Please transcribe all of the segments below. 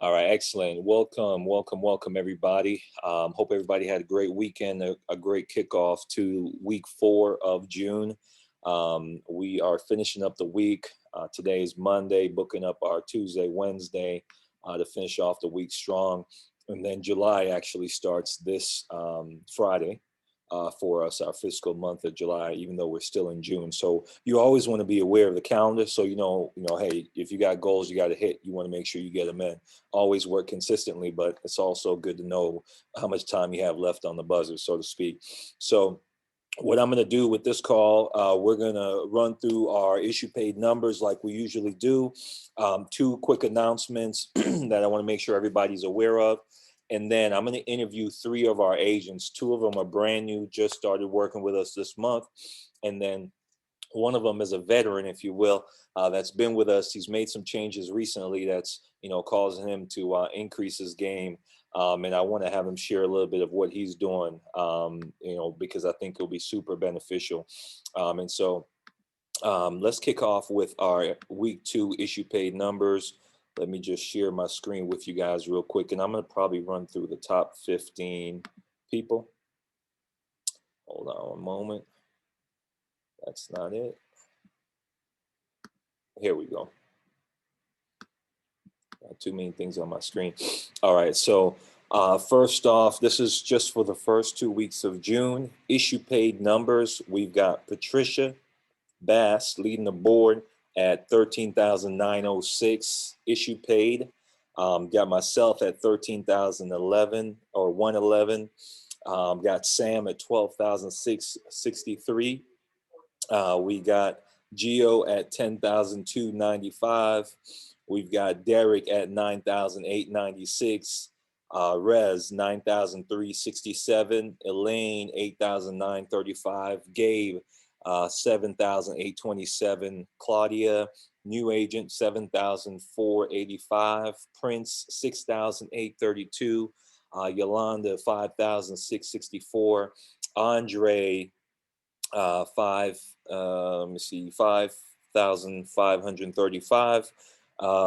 All right, excellent. Welcome, everybody. Hope everybody had a great weekend, a great kickoff to week 4 of June. We are finishing up the week. Today is Monday, booking up our Tuesday, Wednesday to finish off the week strong. And then July actually starts this Friday for us, our fiscal month of July, even though we're still in June. So you always want to be aware of the calendar. So hey, if you got goals you got to hit, you want to make sure you get them in. Always work consistently, but it's also good to know how much time you have left on the buzzer, so to speak. So what I'm going to do with this call, we're going to run through our issue paid numbers like we usually do. Two quick announcements that I want to make sure everybody's aware of. And then I'm going to interview 3 of our agents. 2 of them are brand new, just started working with us this month. And then one of them is a veteran, if you will, that's been with us. He's made some changes recently that's, causing him to increase his game. And I want to have him share a little bit of what he's doing, because I think it'll be super beneficial. Let's kick off with our week 2 issue paid numbers. Let me just share my screen with you guys real quick. And I'm going to probably run through the top 15 people. Hold on one moment. That's not it. Here we go. Too many things on my screen. All right, so first off, this is just for the first 2 weeks of June. Issue paid numbers. We've got Patricia Bass leading the board at 13,906 issue paid. Got myself at 13,011 or 111. Got Sam at 12,663. We got Geo at 10,295. We've got Derek at 9,896. Rez 9,367. Elaine 8,935. Gabe 7,827. Claudia, new agent 7,485. Prince 6,832. Yolanda 5,664. Andre 5,535.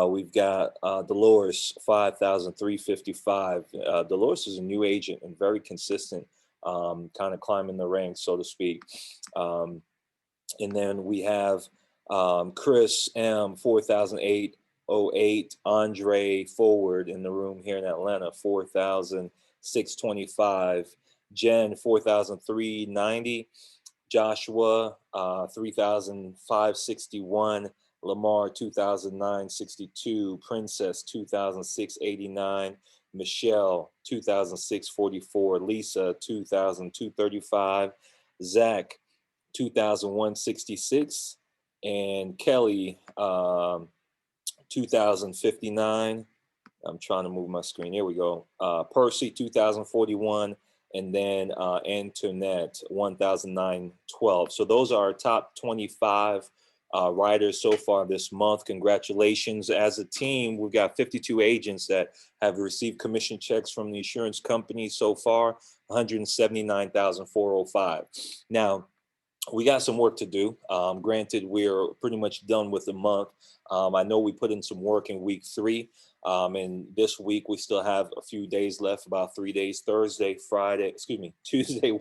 We've got Dolores 5,355. Dolores is a new agent and very consistent, kind of climbing the ranks, so to speak. And then we have Chris M 4,808. Andre Forward in the room here in Atlanta 4,625. Jen 4,390. Joshua 3,561. Lamar 2,962. Princess 2,689. Michelle 2,644. Lisa 2,235. Zach 2,166. And Kelly 2,059. I'm trying to move my screen. Here we go. Percy 2,041. And then Antoinette 1,912. So those are our top 25 riders so far this month. Congratulations. As a team, we've got 52 agents that have received commission checks from the insurance company so far, 179,405. Now, we got some work to do. Granted, we're pretty much done with the month. I know we put in some work in week 3. And this week we still have a few days left, about 3 days. Tuesday,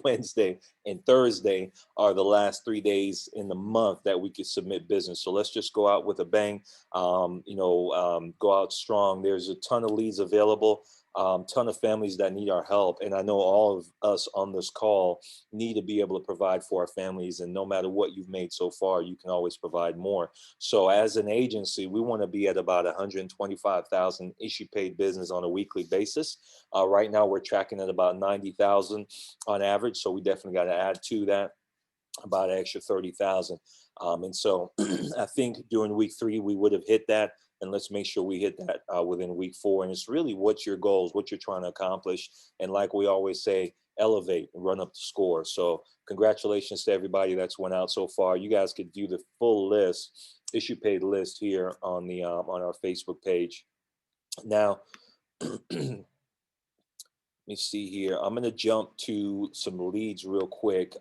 Wednesday, and Thursday are the last 3 days in the month that we could submit business. So let's just go out with a bang, go out strong. There's a ton of leads available. Ton of families that need our help. And I know all of us on this call need to be able to provide for our families. And no matter what you've made so far, you can always provide more. So as an agency, we want to be at about 125,000 issue paid business on a weekly basis. Right now, we're tracking at about 90,000 on average. So we definitely got to add to that about an extra 30,000. And so I think during week 3, we would have hit that. And let's make sure we hit that within week 4. And it's really what's your goals, what you're trying to accomplish. And like we always say, elevate and run up the score. So congratulations to everybody that's went out so far. You guys could view the full list, issue paid list here on the on our Facebook page. Now, me see here. I'm going to jump to some leads real quick.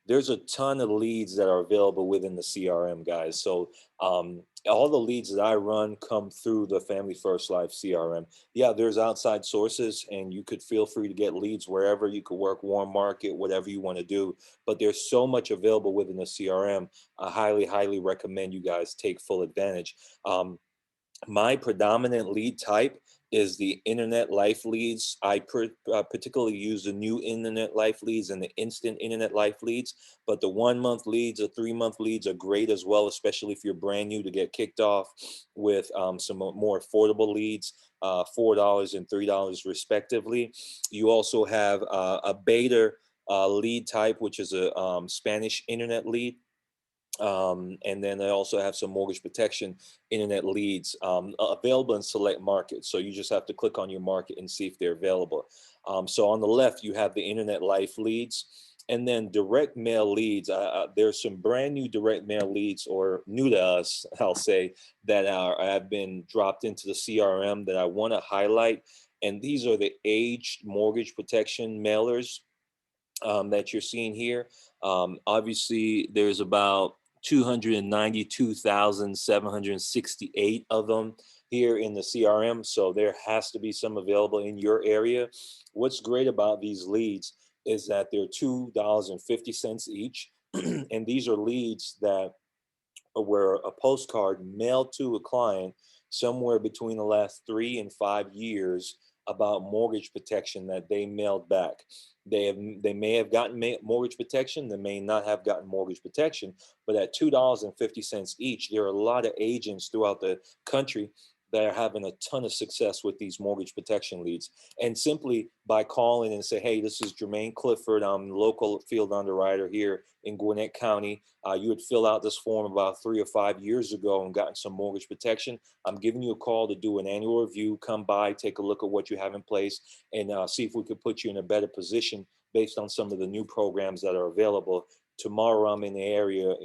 There's a ton of leads that are available within the CRM, guys. So all the leads that I run come through the Family First Life CRM. Yeah, there's outside sources, and you could feel free to get leads wherever you could work, warm market, whatever you want to do. But there's so much available within the CRM. I highly, highly recommend you guys take full advantage. My predominant lead type is the internet life leads. I particularly use the new internet life leads and the instant internet life leads. But the 1 month leads or 3 month leads are great as well, especially if you're brand new, to get kicked off with some more affordable leads, $4 and $3 respectively. You also have a beta lead type, which is a Spanish internet lead. And then I also have some mortgage protection internet leads available in select markets. So you just have to click on your market and see if they're available. So on the left, you have the internet life leads. And then direct mail leads. There's some brand new direct mail leads, or new to us, I'll say, that have been dropped into the CRM that I want to highlight. And these are the aged mortgage protection mailers that you're seeing here. Obviously, there's about 292,768 of them here in the CRM. So there has to be some available in your area. What's great about these leads is that they're $2.50 each. And these are leads that where a postcard mailed to a client somewhere between the last 3 and 5 years about mortgage protection that they mailed back. They may have gotten mortgage protection, they may not have gotten mortgage protection, but at $2.50 each, there are a lot of agents throughout the country that are having a ton of success with these mortgage protection leads. And simply by calling and say, hey, this is Jermaine Clifford, I'm local field underwriter here in Gwinnett County. You would fill out this form about 3 or 5 years ago and gotten some mortgage protection. I'm giving you a call to do an annual review. Come by, take a look at what you have in place, and see if we could put you in a better position based on some of the new programs that are available. Tomorrow, I'm in the area,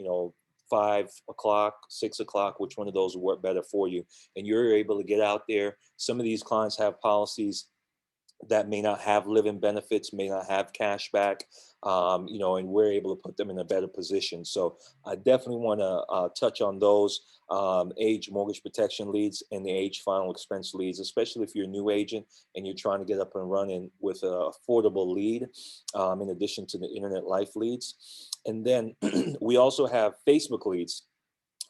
5 o'clock, 6 o'clock, which one of those will work better for you? And you're able to get out there. Some of these clients have policies that may not have living benefits, may not have cash back, and we're able to put them in a better position. So I definitely want to touch on those age mortgage protection leads and the age final expense leads, especially if you're a new agent and you're trying to get up and running with an affordable lead, in addition to the internet life leads. And then we also have Facebook leads.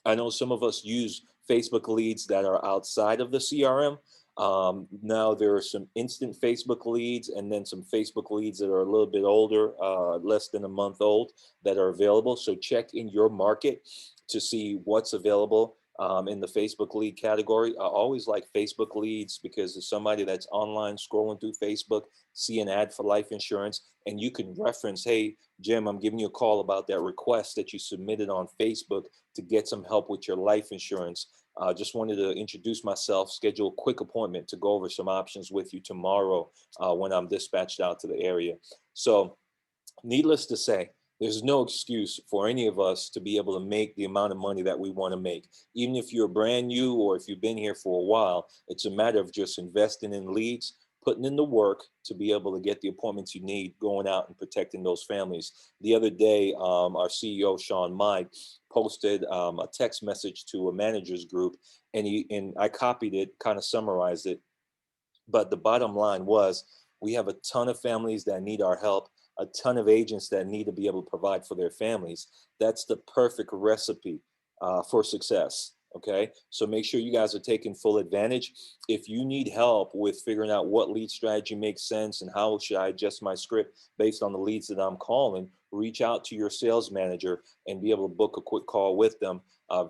I know some of us use Facebook leads that are outside of the CRM. Now there are some instant Facebook leads and then some Facebook leads that are a little bit older, less than a month old, that are available. So check in your market to see what's available in the Facebook lead category. I always like Facebook leads because there's somebody that's online scrolling through Facebook, see an ad for life insurance, and you can reference, hey, Jim, I'm giving you a call about that request that you submitted on Facebook to get some help with your life insurance. Just wanted to introduce myself, schedule a quick appointment to go over some options with you tomorrow when I'm dispatched out to the area. So needless to say, there's no excuse for any of us to be able to make the amount of money that we want to make. Even if you're brand new or if you've been here for a while, it's a matter of just investing in leads, putting in the work to be able to get the appointments you need, going out and protecting those families. The other day, our CEO, Sean Mike, posted a text message to a managers group, and I copied it, kind of summarized it. But the bottom line was, we have a ton of families that need our help, a ton of agents that need to be able to provide for their families. That's the perfect recipe for success. Okay, so make sure you guys are taking full advantage. If you need help with figuring out what lead strategy makes sense and how should I adjust my script based on the leads that I'm calling, reach out to your sales manager and be able to book a quick call with them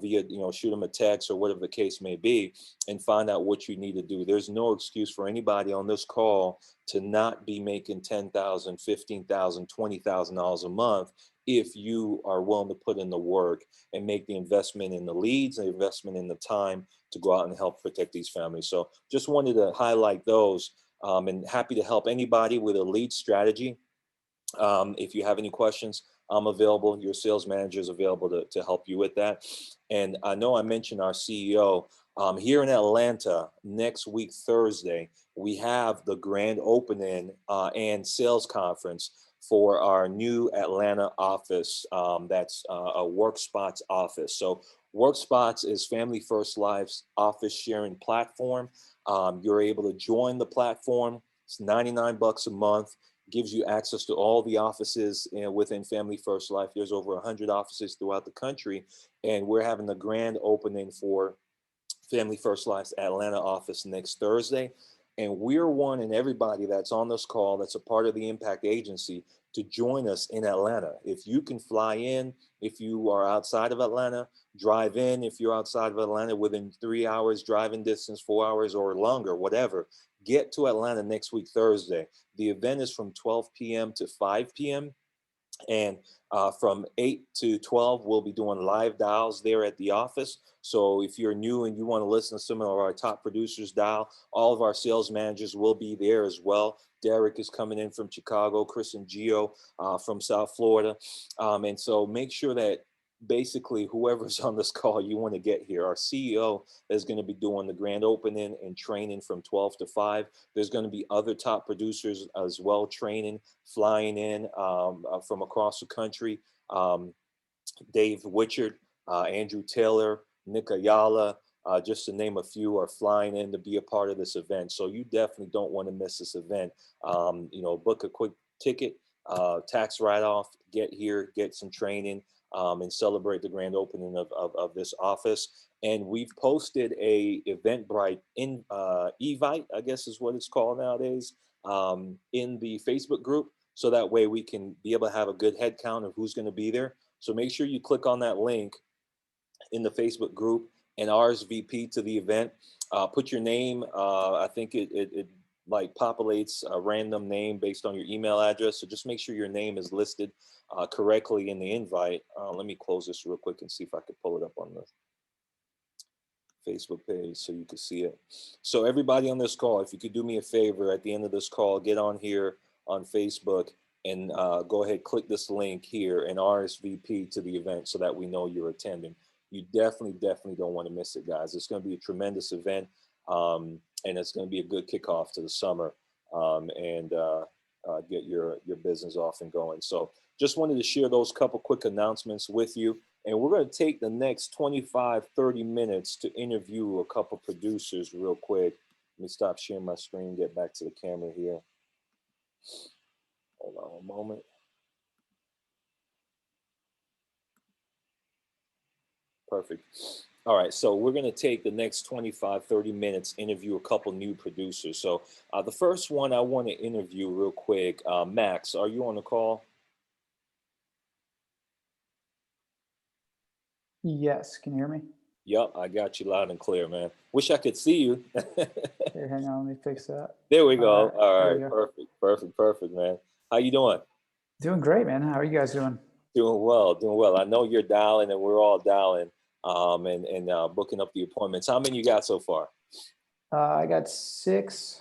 via, shoot them a text or whatever the case may be, and find out what you need to do. There's no excuse for anybody on this call to not be making $10,000, $15,000, $20,000 a month if you are willing to put in the work and make the investment in the leads and investment in the time to go out and help protect these families. So just wanted to highlight those, and happy to help anybody with a lead strategy. If you have any questions, I'm available. Your sales manager is available to help you with that. And I know I mentioned our CEO. Here in Atlanta, next week, Thursday, we have the grand opening and sales conference for our new Atlanta office. That's a WorkSpots office. So WorkSpots is Family First Life's office sharing platform. You're able to join the platform. It's 99 bucks a month. Gives you access to all the offices within Family First Life. There's over 100 offices throughout the country, and we're having the grand opening for Family First Life's Atlanta office next Thursday. And we're wanting everybody that's on this call that's a part of the Impact Agency to join us in Atlanta. If you can fly in, if you are outside of Atlanta, drive in. If you're outside of Atlanta within 3 hours driving distance, 4 hours or longer, whatever, get to Atlanta next week, Thursday. The event is from 12 p.m. to 5 p.m. And from 8 to 12, we'll be doing live dials there at the office. So if you're new and you want to listen to some of our top producers dial, all of our sales managers will be there as well. Derek is coming in from Chicago, Chris and Gio from South Florida. And so make sure that basically whoever's on this call you want to get here. Our CEO is going to be doing the grand opening and training from 12 to 5. There's going to be other top producers as well training, flying in from across the country. Dave Witchard, Andrew Taylor, Nick Ayala, just to name a few, are flying in to be a part of this event. So you definitely don't want to miss this event. Book a quick ticket, tax write-off, get here, get some training, and celebrate the grand opening of this office. And we've posted a Eventbrite Evite, I guess is what it's called nowadays, in the Facebook group. So that way we can be able to have a good head count of who's going to be there. So make sure you click on that link in the Facebook group and RSVP to the event. Put your name. I think it like populates a random name based on your email address. So just make sure your name is listed correctly in the invite. Let me close this real quick and see if I can pull it up on the Facebook page so you can see it. So everybody on this call, if you could do me a favor at the end of this call, get on here on Facebook and go ahead, click this link here and RSVP to the event so that we know you're attending. You definitely don't want to miss it, guys. It's going to be a tremendous event, and it's going to be a good kickoff to the summer, and get your business off and going. So just wanted to share those couple quick announcements with you. And we're going to take the next 25, 30 minutes to interview a couple producers real quick. Let me stop sharing my screen, get back to the camera here. Hold on a moment. Perfect. All right, so we're going to take the next 25, 30 minutes, interview a couple new producers. So the first one I want to interview real quick, Max, are you on the call? Yes, can you hear me? Yep, I got you loud and clear, man. Wish I could see you. Here, hang on, let me fix that. There we go. All there right, perfect, man. How you doing? Doing great, man. How are you guys doing? Doing well. I know you're dialing and we're all dialing and booking up the appointments. How many you got so far? I got 6,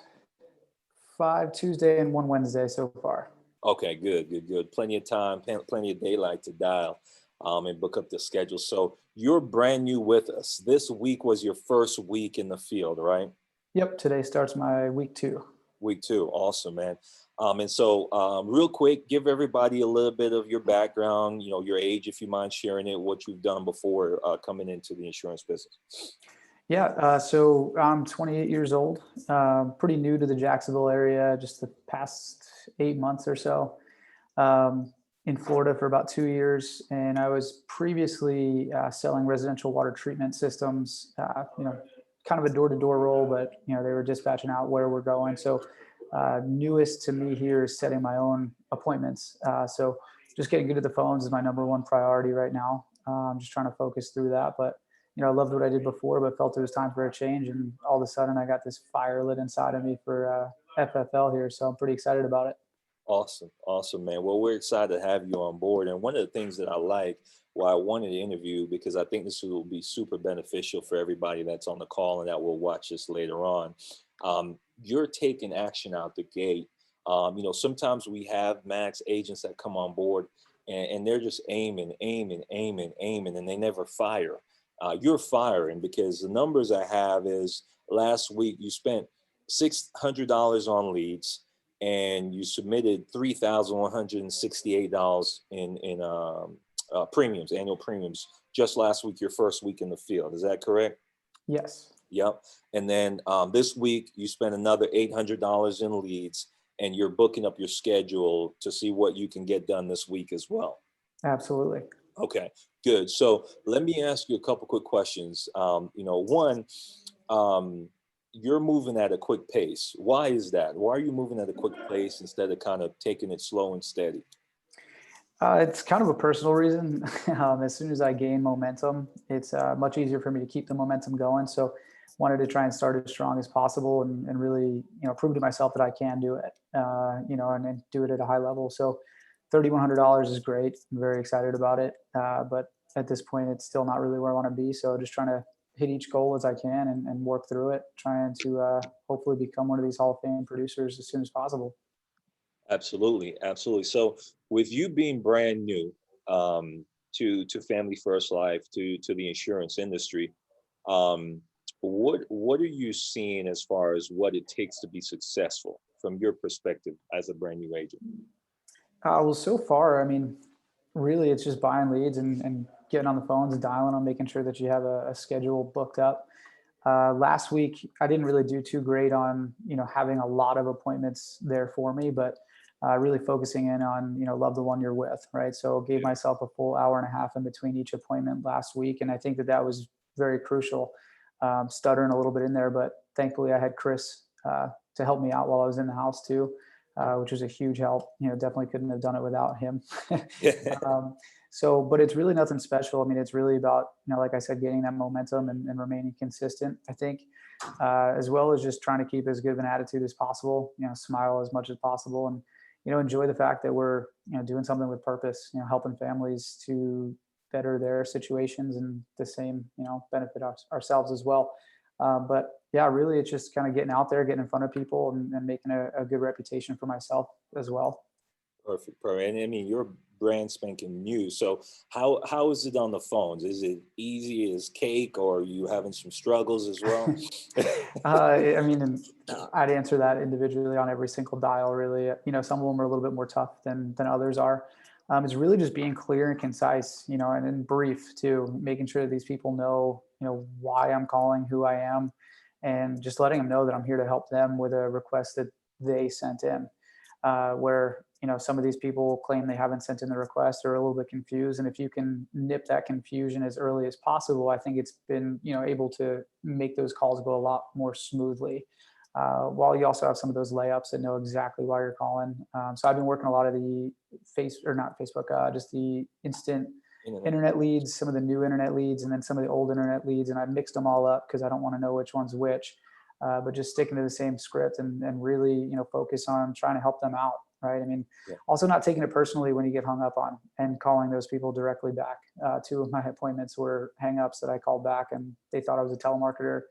5 Tuesday and 1 Wednesday so far. Okay, good. Plenty of time, plenty of daylight to dial and book up the schedule. So you're brand new with us. This week was your first week in the field, right? Yep, today starts my week 2. Week 2, awesome, man. And so real quick, give everybody a little bit of your background, your age, if you mind sharing it, what you've done before coming into the insurance business. Yeah, so I'm 28 years old, pretty new to the Jacksonville area, just the past 8 months or so. In Florida for about 2 years, and I was previously selling residential water treatment systems, kind of a door-to-door role, but they were dispatching out where we're going. So newest to me here is setting my own appointments. So just getting good at the phones is my number one priority right now. I'm just trying to focus through that, but I loved what I did before, but felt it was time for a change. And all of a sudden I got this fire lit inside of me for FFL here. So I'm pretty excited about it. Awesome, man. Well, we're excited to have you on board. And one of the things that I like, why I wanted to interview, because I think this will be super beneficial for everybody that's on the call and that will watch this later on. You're taking action out the gate. Sometimes we have max agents that come on board and they're just aiming, and they never fire. you're firing, because the numbers I have is last week you spent $600 on leads and you submitted $3,168 in premiums, annual premiums, just last week, your first week in the field. Is that correct? Yes. Yep. And then this week you spent another $800 in leads, and you're booking up your schedule to see what you can get done this week as well. Absolutely. Okay, good. So let me ask you a couple quick questions. One, you're moving at a quick pace. Why is that? Why are you moving at a quick pace instead of kind of taking it slow and steady? It's kind of a personal reason. As soon as I gain momentum, it's much easier for me to keep the momentum going. So wanted to try and start as strong as possible and really, prove to myself that I can do it, and do it at a high level. So $3,100 is great. I'm very excited about it. But at this point, it's still not really where I want to be. So just trying to hit each goal as I can and work through it, trying to hopefully become one of these Hall of Fame producers as soon as possible. Absolutely, absolutely. So with you being brand new to Family First Life, to the insurance industry, um, what are you seeing as far as what it takes to be successful from your perspective as a brand new agent? Well, so far, I mean, really, it's just buying leads and getting on the phones and dialing them, making sure that you have a schedule booked up. Last week, I didn't really do too great on, having a lot of appointments there for me, but really focusing in on, love the one you're with, right? So gave myself a full hour and a half in between each appointment last week. And I think that that was very crucial. Stuttering a little bit in there, but thankfully I had Chris to help me out while I was in the house too, which was a huge help. Definitely couldn't have done it without him. um, but it's really nothing special. I mean, it's really about, like I said, getting that momentum and remaining consistent, I think, as well as just trying to keep as good of an attitude as possible, smile as much as possible, and, enjoy the fact that we're, doing something with purpose, helping families to better their situations and the same, benefit ourselves as well. But yeah, really, it's just kind of getting out there, getting in front of people and making a good reputation for myself as well. Perfect, perfect. And I mean, you're brand spanking new. So how is it on the phones? Is it easy as cake, or are you having some struggles as well? I mean, I'd answer that individually on every single dial, really. Some of them are a little bit more tough than others are. It's really just being clear and concise, and brief too, making sure that these people know, why I'm calling, who I am, and just letting them know that I'm here to help them with a request that they sent in. Where some of these people claim they haven't sent in the request or are a little bit confused, and if you can nip that confusion as early as possible, I think it's been able to make those calls go a lot more smoothly. While you also have some of those layups that know exactly why you're calling. So I've been working a lot of the not Facebook, just the instant internet leads, some of the new internet leads, and then some of the old internet leads, and I mixed them all up because I don't want to know which one's which. But just sticking to the same script and really, focus on trying to help them out. Right. I mean, Yeah. also not taking it personally when you get hung up on and calling those people directly back. Two of my appointments were hang-ups that I called back and they thought I was a telemarketer.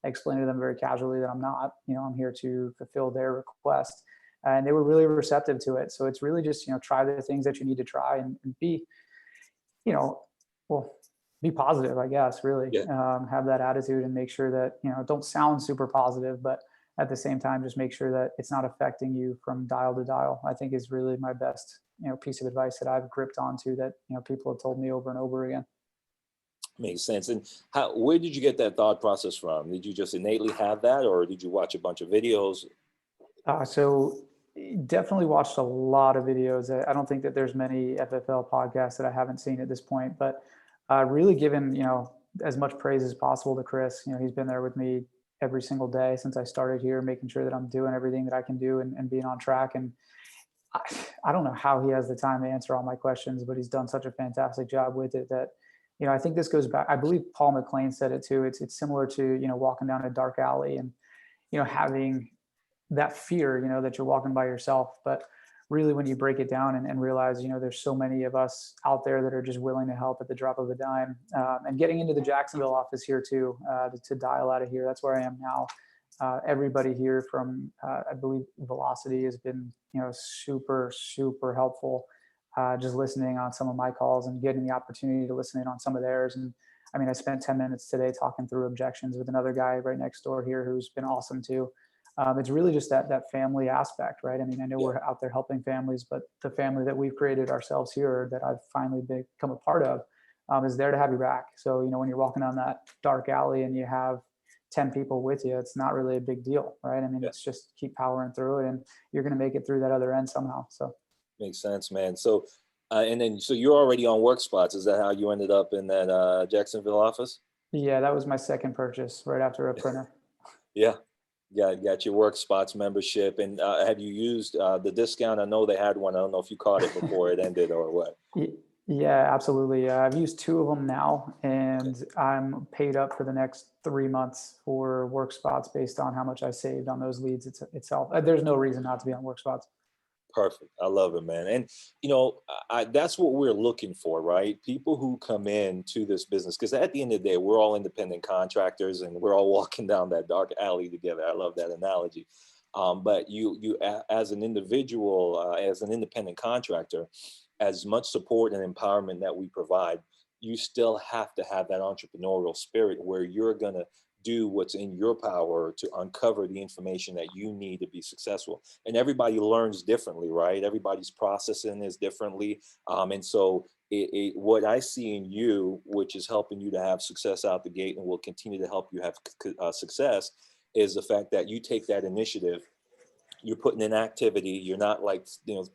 I explained to them very casually that I'm not, I'm here to fulfill their request. And they were really receptive to it. So it's really just, try the things that you need to try and be, you know, well, be positive, I guess, really. Yeah. Have that attitude and make sure that, don't sound super positive, but at the same time, just make sure that it's not affecting you from dial to dial, I think is really my best, piece of advice that I've gripped onto that, people have told me over and over again. Makes sense. And where did you get that thought process from? Did you just innately have that, or did you watch a bunch of videos? So definitely watched a lot of videos. I don't think that there's many FFL podcasts that I haven't seen at this point, but really given, as much praise as possible to Chris. He's been there with me every single day since I started here, making sure that I'm doing everything that I can do and being on track. And I, I don't know how he has the time to answer all my questions, but he's done such a fantastic job with it that, I think this goes back. I believe Paul McLean said it too. It's similar to, walking down a dark alley and, having that fear, that you're walking by yourself. But really, when you break it down and realize, there's so many of us out there that are just willing to help at the drop of a dime. And getting into the Jacksonville office here too, to dial out of here. That's where I am now. Everybody here from, I believe Velocity has been, super, super helpful. Just listening on some of my calls and getting the opportunity to listen in on some of theirs. And I mean, I spent 10 minutes today talking through objections with another guy right next door here who's been awesome too. It's really just that family aspect, right? I mean, I know Yeah. we're out there helping families, but the family that we've created ourselves here, that I've finally become a part of, is there to have your back. So, when you're walking down that dark alley and you have 10 people with you, it's not really a big deal, right? I mean, Yeah. it's just keep powering through it, and you're going to make it through that other end somehow. So, Makes sense, man. So, and then, so you're already on work spots. Is that how you ended up in that Jacksonville office? yeah, that was my second purchase right after a printer. Yeah. Got your work spots membership. And have you used the discount? I know they had one. I don't know if you caught it before it ended or what. Y- Yeah, absolutely. I've used two of them now, Okay. and I'm paid up for the next 3 months for work spots based on how much I saved on those leads itself. There's no reason not to be on work spots. Perfect. I love it, man. And that's what we're looking for, right? People who come in to this business, because at the end of the day, we're all independent contractors, and we're all walking down that dark alley together. I love that analogy. But as an individual, as an independent contractor, as much support and empowerment that we provide, you still have to have that entrepreneurial spirit where you're gonna do what's in your power to uncover the information that you need to be successful. And everybody learns differently, right? Everybody's processing is differently. And so what I see in you, which is helping you to have success out the gate and will continue to help you have success, is the fact that you take that initiative. You're putting in activity. You're not like,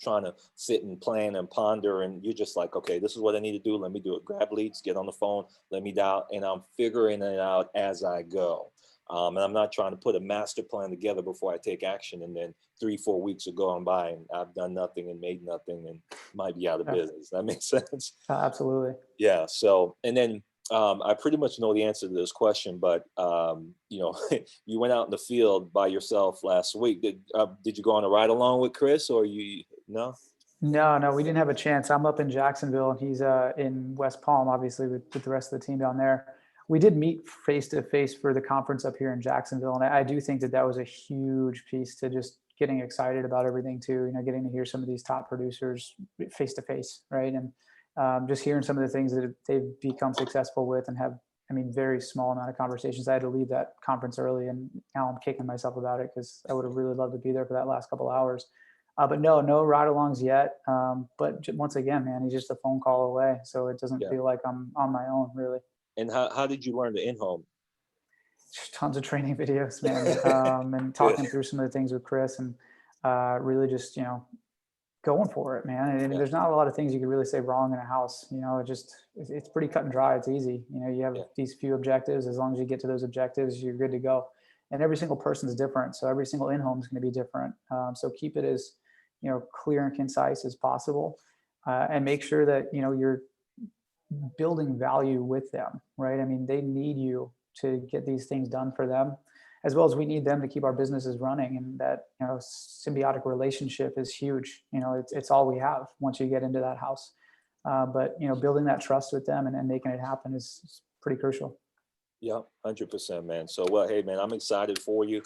trying to sit and plan and ponder, and you're just like, okay, this is what I need to do. Let me do it. Grab leads, get on the phone, let me dial, and I'm figuring it out as I go. And I'm not trying to put a master plan together before I take action. And then 3, 4 weeks are going by and I've done nothing and made nothing and might be out of Yeah, business. That makes sense. absolutely. Yeah. So, and then I pretty much know the answer to this question, but you went out in the field by yourself last week. Did you go on a ride along with Chris, or you? No. No, no, we didn't have a chance. I'm up in Jacksonville, and he's in West Palm, obviously, with the rest of the team down there. We did meet face to face for the conference up here in Jacksonville, and I do think that that was a huge piece to just getting excited about everything too. Getting to hear some of these top producers face to face, right? And just hearing some of the things that they've become successful with, and have, I mean, very small amount of conversations. I had to leave that conference early, and now I'm kicking myself about it because I would have really loved to be there for that last couple hours. But no ride-alongs yet. But once again, man, he's just a phone call away, so it doesn't Yeah. feel like I'm on my own, really. And how did you learn the in-home? Just tons of training videos, man, and Good. talking through some of the things with Chris, and really just going for it, man. And Yeah. there's not a lot of things you could really say wrong in a house. It's pretty cut and dry. It's easy. You have Yeah. these few objectives. As long as you get to those objectives, you're good to go. And every single person's different, so every single in-home is going to be different. So keep it as clear and concise as possible, and make sure that you're building value with them, right? I mean, they need you to get these things done for them, as well as we need them to keep our businesses running. And that symbiotic relationship is huge. It's all we have once you get into that house. But building that trust with them, and making it happen is pretty crucial. Yeah, 100%, man. So, well, hey, man, I'm excited for you.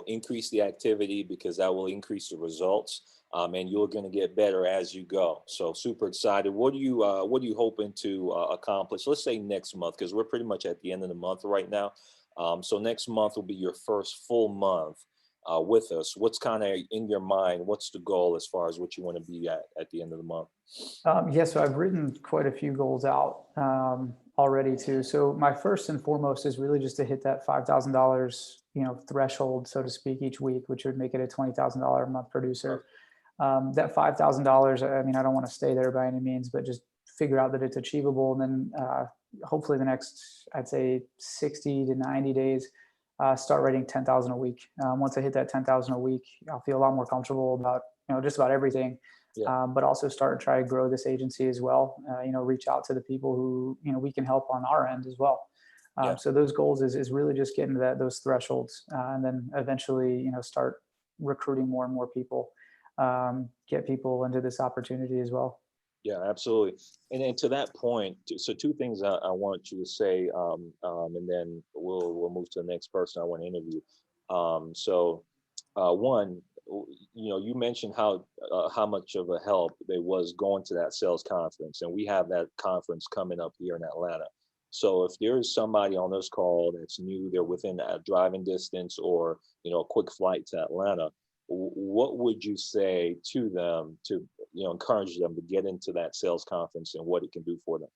Increase the activity because that will increase the results, and you're going to get better as you go. So, super excited. What are you hoping to accomplish? Let's say next month, because we're pretty much at the end of the month right now. So, next month will be your first full month with us. What's kind of in your mind? What's the goal as far as what you want to be at the end of the month? Yeah, so I've written quite a few goals out already too. So my first and foremost is really just to hit that $5,000, threshold, so to speak, each week, which would make it a $20,000 a month producer. That $5,000, I mean, I don't want to stay there by any means, but just figure out that it's achievable, and then hopefully the next, I'd say, 60 to 90 days, start writing 10,000 a week. Once I hit that 10,000 a week, I'll feel a lot more comfortable about just about everything. Yeah, But also start to try to grow this agency as well. Reach out to the people who we can help on our end as well. yeah. So those goals is really just getting to those thresholds, and then eventually start recruiting more and more people, get people into this opportunity as well. Yeah, absolutely. And to that point, so two things I want you to say, and then we'll move to the next person I want to interview. One, you mentioned how much of a help it was going to that sales conference, and we have that conference coming up here in Atlanta. So if there is somebody on this call that's new, they're within a driving distance or, a quick flight to Atlanta, what would you say to them to, encourage them to get into that sales conference and what it can do for them?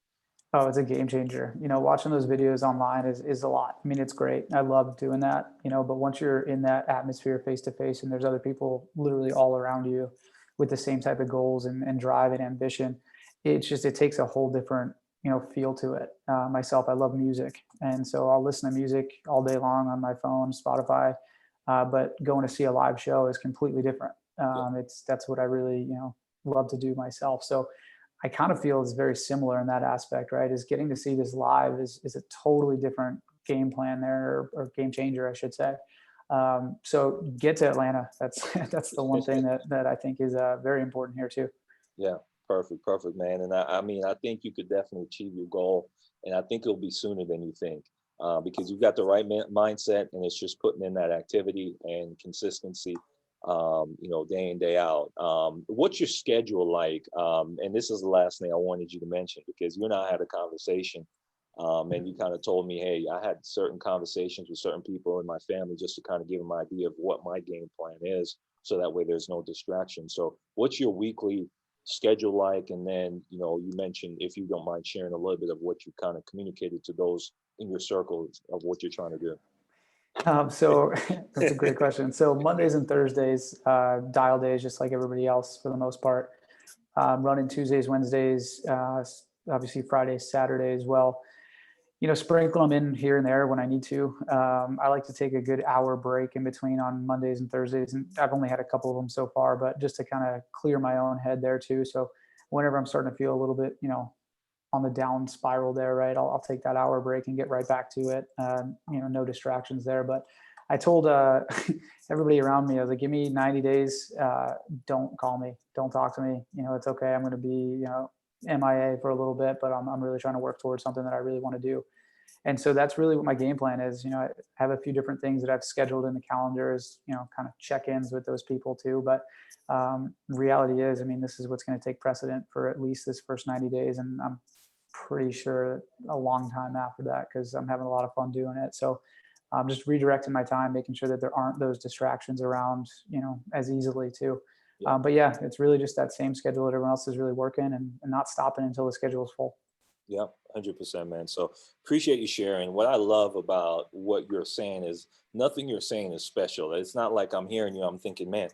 Oh, it's a game changer. Watching those videos online is a lot. I mean, it's great. I love doing that, but once you're in that atmosphere face to face and there's other people literally all around you with the same type of goals and drive and ambition, it takes a whole different, feel to it. Myself, I love music. And so I'll listen to music all day long on my phone, Spotify. But going to see a live show is completely different. Yeah. That's what I really, love to do myself. So I kind of feel it's very similar in that aspect, right? Is getting to see this live is a totally different game plan there, or game changer, I should say. So get to Atlanta. That's that's the one thing that I think is very important here too. Yeah, perfect, man. And I mean, I think you could definitely achieve your goal, and I think it'll be sooner than you think, because you've got the right mindset, and it's just putting in that activity and consistency, day in, day out. What's your schedule like? And this is the last thing I wanted you to mention, because you and I had a conversation, and you kind of told me, hey, I had certain conversations with certain people in my family just to kind of give them an idea of what my game plan is, so that way there's no distraction. So what's your weekly schedule like? And then, you mentioned, if you don't mind sharing a little bit of what you kind of communicated to those in your circles of what you're trying to do. So that's a great question. So Mondays and Thursdays, dial days, just like everybody else for the most part. Running Tuesdays, Wednesdays, obviously Fridays, Saturday as well. Sprinkle them in here and there when I need to. I like to take a good hour break in between on Mondays and Thursdays. And I've only had a couple of them so far, but just to kind of clear my own head there too. So whenever I'm starting to feel a little bit, on the down spiral there, right, I'll take that hour break and get right back to it. No distractions there. But I told everybody around me, I was like, give me 90 days. Don't call me. Don't talk to me. It's okay. I'm going to be, MIA for a little bit, but I'm really trying to work towards something that I really want to do. And so that's really what my game plan is. I have a few different things that I've scheduled in the calendar as, kind of check-ins with those people too. But reality is, I mean, this is what's going to take precedent for at least this first 90 days. And I'm pretty sure a long time after that, because I'm having a lot of fun doing it. So I'm just redirecting my time, making sure that there aren't those distractions around, as easily too. Yeah. But yeah, it's really just that same schedule that everyone else is really working, and not stopping until the schedule is full. Yeah, 100%, man. So appreciate you sharing. What I love about what you're saying is nothing you're saying is special. It's not like I'm hearing you, I'm thinking, man,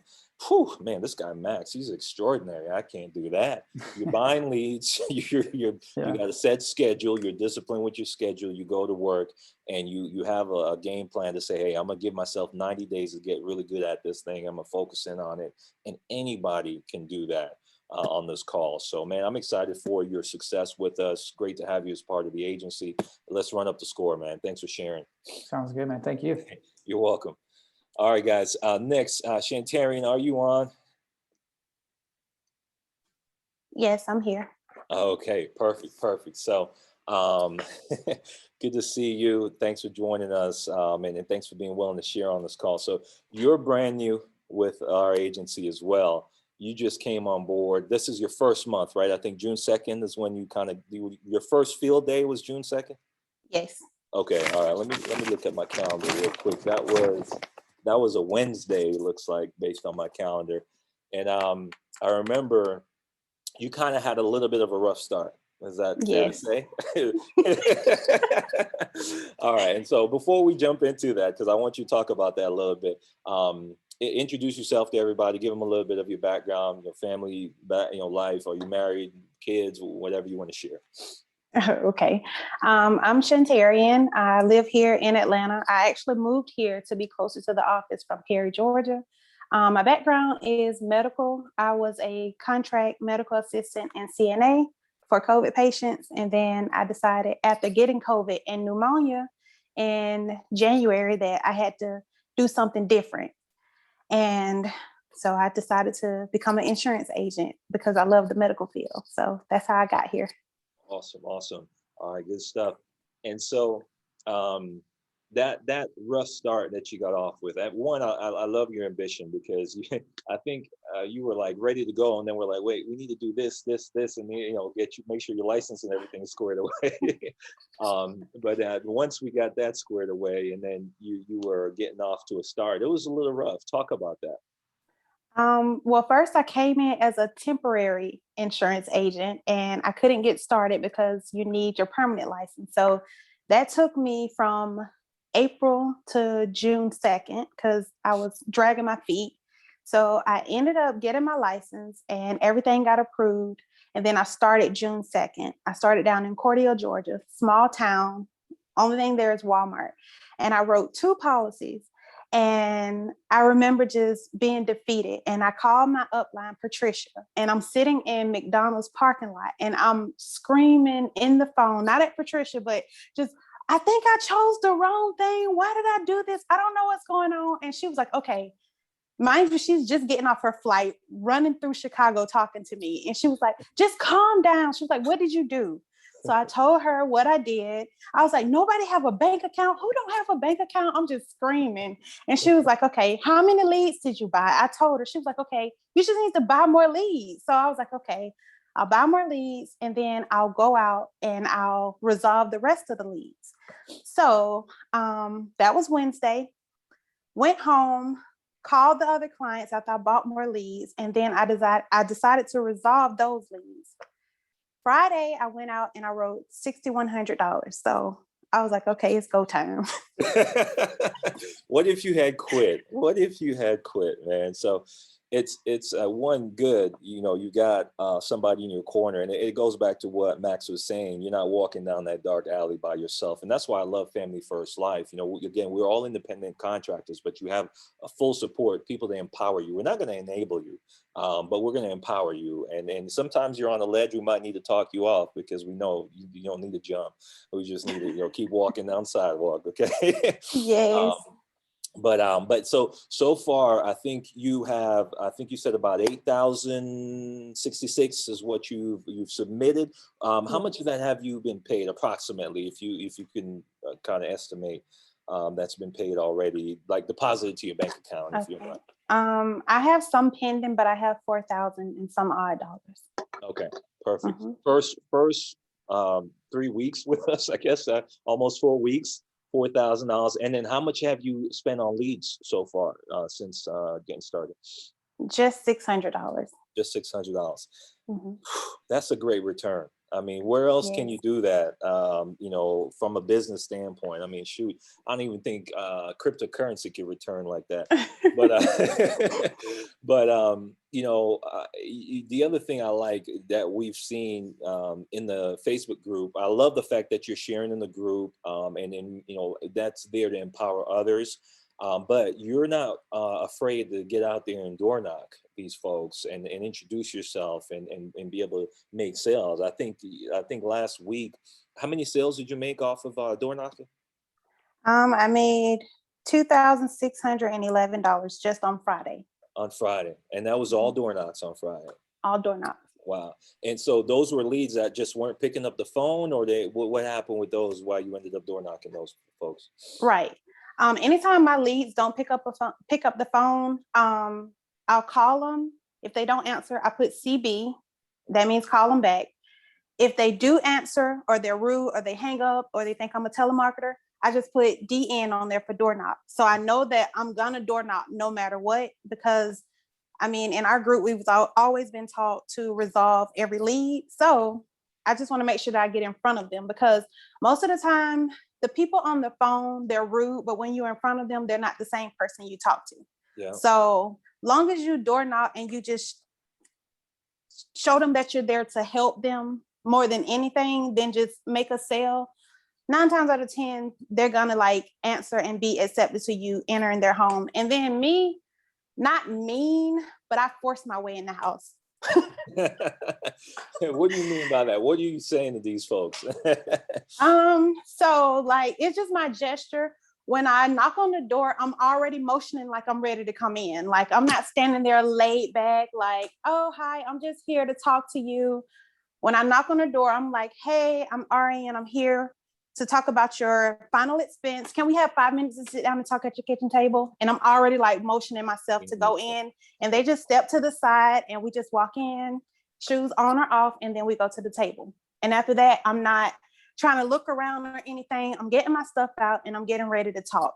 man, this guy Max, he's extraordinary. I can't do that. You're buying leads. You Yeah. got a set schedule. You're disciplined with your schedule. You go to work, and you have a game plan to say, hey, I'm gonna give myself 90 days to get really good at this thing. I'm gonna focus in on it, and anybody can do that. On this call. So, man, I'm excited for your success with us. Great to have you as part of the agency. Let's run up the score, man. Thanks for sharing. Sounds good, man. Thank you. You're welcome. All right, guys. Next, Shantarian, are you on? Yes, I'm here. Okay, perfect. So, good to see you. Thanks for joining us, and thanks for being willing to share on this call. So, you're brand new with our agency as well. You just came on board. This is your first month, right? I think June 2nd is when you your first field day was June 2nd. Yes. Okay, all right. Let me look at my calendar real quick. That was a Wednesday, looks like, based on my calendar. And I remember you kind of had a little bit of a rough start. Is that fair to say? All right. And so before we jump into that, because I want you to talk about that a little bit, introduce yourself to everybody. Give them a little bit of your background, your family, life. Are you married, kids, whatever you want to share? Okay. I'm Shantarian. I live here in Atlanta. I actually moved here to be closer to the office from Cary, Georgia. My background is medical. I was a contract medical assistant and CNA for COVID patients. And then I decided after getting COVID and pneumonia in January that I had to do something different. And so I decided to become an insurance agent because I love the medical field. So that's how I got here. Awesome. All right, good stuff. And so, that rough start that you got off with, that one, I love your ambition, because I think you were like ready to go, and then we're like, wait, we need to do this, and make sure your license and everything is squared away. But once we got that squared away, and then you were getting off to a start, it was a little rough. Talk about that. Well, first I came in as a temporary insurance agent, and I couldn't get started because you need your permanent license. So that took me from April to June 2nd because I was dragging my feet. So I ended up getting my license and everything got approved. And then I started June 2nd. I started down in Cordele, Georgia, small town. Only thing there is Walmart. And I wrote 2 policies. And I remember just being defeated. And I called my upline, Patricia, and I'm sitting in McDonald's parking lot and I'm screaming in the phone, not at Patricia, but just, I think I chose the wrong thing. Why did I do this? I don't know what's going on. And she was like, okay, mind you, she's just getting off her flight, running through Chicago, talking to me. And she was like, just calm down. She was like, what did you do? So I told her what I did. I was like, nobody have a bank account? Who don't have a bank account? I'm just screaming. And she was like, okay, how many leads did you buy? I told her. She was like, okay, you just need to buy more leads. So I was like, okay, I'll buy more leads and then I'll go out and I'll resolve the rest of the leads. So that was Wednesday. Went home, called the other clients after I bought more leads, and then I decided to resolve those leads. Friday, I went out and I wrote $6,100. So I was like, okay, it's go time. What if you had quit? What if you had quit, man? So it's one good, you got somebody in your corner, and it goes back to what Max was saying. You're not walking down that dark alley by yourself, and that's why I love Family First Life. Again, we're all independent contractors, but you have a full support, people that empower you. We're not going to enable you, but we're going to empower you. And sometimes you're on a ledge, we might need to talk you off, because we know you don't need to jump. We just need to keep walking down the sidewalk. Okay. Yes. But so far, I think you said about 8,066 is what you've submitted. How much of that have you been paid approximately, if you can kind of estimate, that's been paid already, like deposited to your bank account? Okay. If you're not. I have some pending, but I have 4,000 and some odd dollars. Okay, perfect. Mm-hmm. First 3 weeks with us, I guess, almost 4 weeks. $4,000. And then how much have you spent on leads so far since getting started? Just $600. Just $600. Mm-hmm. That's a great return. I mean, where else can you do that? From a business standpoint. I mean, shoot, I don't even think cryptocurrency can return like that. But the other thing I like that we've seen in the Facebook group, I love the fact that you're sharing in the group, and then that's there to empower others. But you're not afraid to get out there and door knock these folks and introduce yourself and be able to make sales. I think last week, how many sales did you make off of door knocking? I made $2,611 just on Friday. On Friday, and that was all door knocks on Friday. All door knocks. Wow. And so those were leads that just weren't picking up the phone, or what happened with those? Why you ended up door knocking those folks? Right. Anytime my leads don't pick up the phone, I'll call them. If they don't answer, I put CB. That means call them back. If they do answer, or they're rude, or they hang up, or they think I'm a telemarketer, I just put DN on there for door knock. So I know that I'm gonna door knock no matter what, because I mean, in our group, we've always been taught to resolve every lead. So I just want to make sure that I get in front of them, because most of the time, the people on the phone, they're rude, but when you're in front of them, they're not the same person you talk to. Yeah. So long as you door knock and you just show them that you're there to help them more than anything, then just make a sale. 9 times out of 10, they're gonna answer and be accepted to you entering their home. And then me, not mean, but I force my way in the house. What do you mean by that? What are you saying to these folks? So it's just my gesture. When I knock on the door, I'm already motioning like I'm ready to come in. Like, I'm not standing there laid back, like, oh, hi, I'm just here to talk to you. When I knock on the door, I'm like, hey, I'm Ari and I'm here. to talk about your final expense. Can we have 5 minutes to sit down and talk at your kitchen table? And I'm already like motioning myself to go in, and they just step to the side and we just walk in, shoes on or off, and then we go to the table. And after that, I'm not trying to look around or anything. I'm getting my stuff out and I'm getting ready to talk.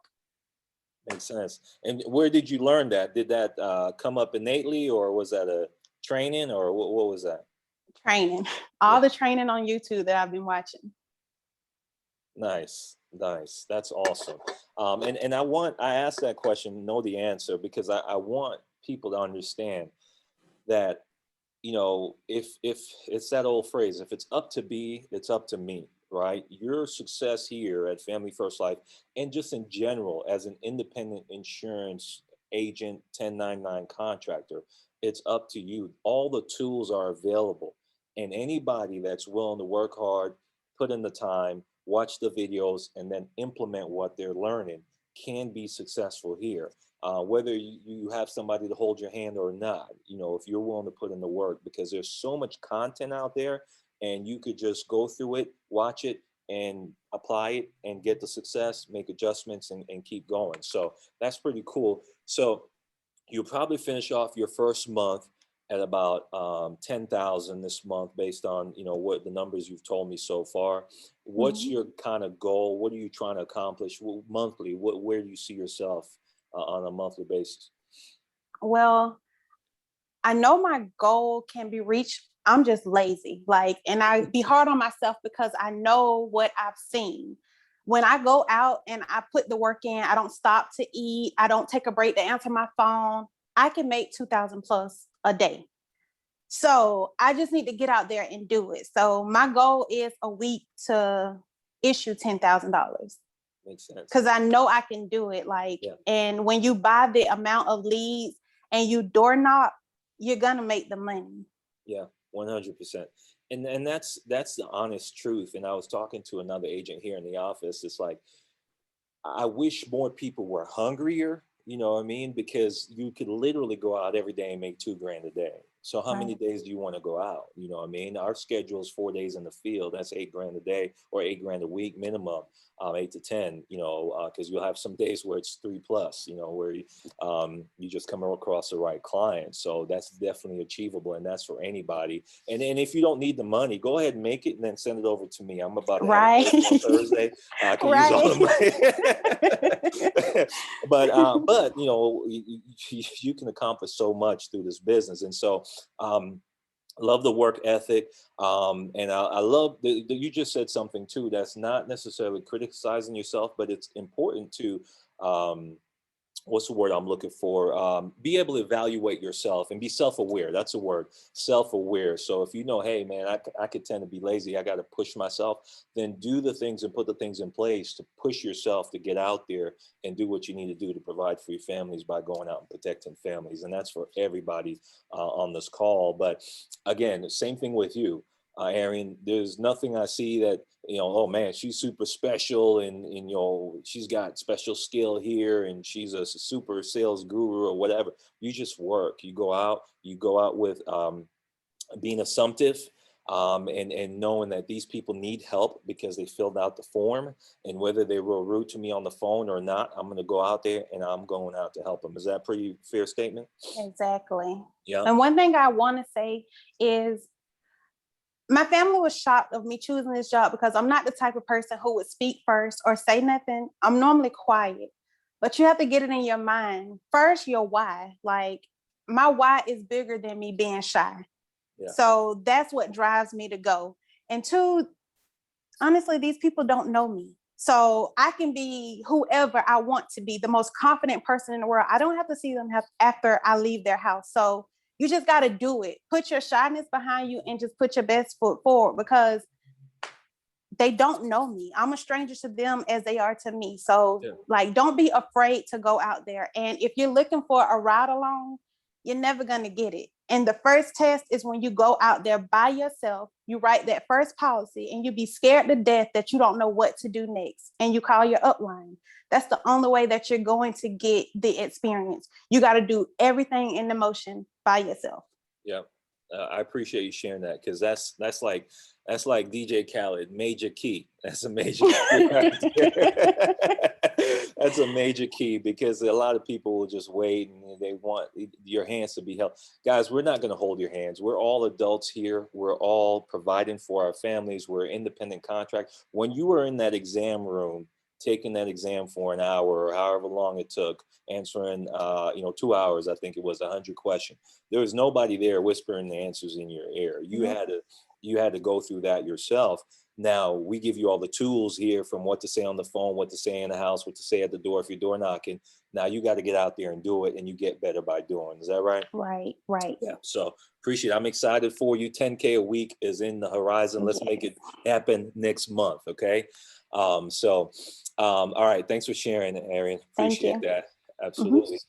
Makes sense. And where did you learn that? Did that come up innately, or was that a training, or what was that? Training. All the training on YouTube that I've been watching. Nice. That's awesome. And I asked that question, know the answer, because I want people to understand that, you know, if it's that old phrase, if it's up to be, it's up to me, right? Your success here at Family First Life, and just in general as an independent insurance agent, 1099 contractor, it's up to you. All the tools are available, and anybody that's willing to work hard, put in the time, watch the videos, and then implement what they're learning can be successful here. Whether you have somebody to hold your hand or not, you know, if you're willing to put in the work, because there's so much content out there, and you could just go through it, watch it, and apply it and get the success, make adjustments, and keep going. So that's pretty cool. So you'll probably finish off your first month at about 10,000 this month, based on, you know, what the numbers you've told me so far. What's your kind of goal? What are you trying to accomplish monthly? Where do you see yourself on a monthly basis? Well, I know my goal can be reached. I'm just lazy, and I be hard on myself because I know what I've seen. When I go out and I put the work in, I don't stop to eat, I don't take a break to answer my phone, I can make 2,000 plus a day. So I just need to get out there and do it. So my goal is a week to issue $10,000. Makes sense. Because I know I can do it. And when you buy the amount of leads and you door knock, you're gonna make the money. Yeah, 100%. And that's the honest truth. And I was talking to another agent here in the office. It's like, I wish more people were hungrier, you know what I mean? Because you could literally go out every day and make $2,000 a day. So how many days do you want to go out? You know what I mean? Our schedule is 4 days in the field. That's $8,000 a day, or $8,000 a week minimum, 8 to 10, you know, because you'll have some days where it's 3+, you know, where you just come across the right client. So that's definitely achievable, and that's for anybody. And if you don't need the money, go ahead and make it and then send it over to me. I'm about to have it on Thursday. I can use all the money. But you know, you can accomplish so much through this business. And so love the work ethic, and I love that you just said something too that's not necessarily criticizing yourself, but it's important to what's the word I'm looking for? Be able to evaluate yourself and be self-aware. That's the word, self-aware. So if you know, hey man, I could tend to be lazy, I got to push myself, then do the things and put the things in place to push yourself to get out there and do what you need to do to provide for your families by going out and protecting families. And that's for everybody on this call. But again, the same thing with you. Arian, there's nothing I see that, you know, oh man, she's super special, and you know, she's got special skill here, and she's a super sales guru or whatever. You just work. You go out with being assumptive, and knowing that these people need help because they filled out the form, and whether they were rude to me on the phone or not, I'm going to go out there and I'm going out to help them. Is that a pretty fair statement? Exactly. Yeah. And one thing I want to say is, my family was shocked of me choosing this job because I'm not the type of person who would speak first or say nothing. I'm normally quiet, but you have to get it in your mind. First, your why. Like, my why is bigger than me being shy. Yeah. So that's what drives me to go. And two, honestly, these people don't know me. So I can be whoever I want to be, the most confident person in the world. I don't have to see them after I leave their house. So you just got to do it. Put your shyness behind you and just put your best foot forward, because they don't know me. I'm a stranger to them as they are to me. So don't be afraid to go out there. And if you're looking for a ride along, you're never going to get it. And the first test is when you go out there by yourself, you write that first policy, and you be scared to death that you don't know what to do next. And you call your upline. That's the only way that you're going to get the experience. You got to do everything in the motion by yourself. Yeah, I appreciate you sharing that, because that's like DJ Khaled, major key. That's a major key right there. That's a major key, because a lot of people will just wait and they want your hands to be held. Guys, we're not going to hold your hands. We're all adults here. We're all providing for our families. We're independent contract. When you were in that exam room, taking that exam for an hour or however long it took, answering 2 hours, I think it was 100 questions, there was nobody there whispering the answers in your ear. You had to go through that yourself. Now we give you all the tools here, from what to say on the phone, what to say in the house, what to say at the door if you're door knocking. Now you got to get out there and do it, and you get better by doing. Is that right? Right. Yeah. So appreciate it. I'm excited for you. 10K a week is in the horizon. Let's make it happen next month. Okay. All right. Thanks for sharing, Arian. Appreciate that. Absolutely.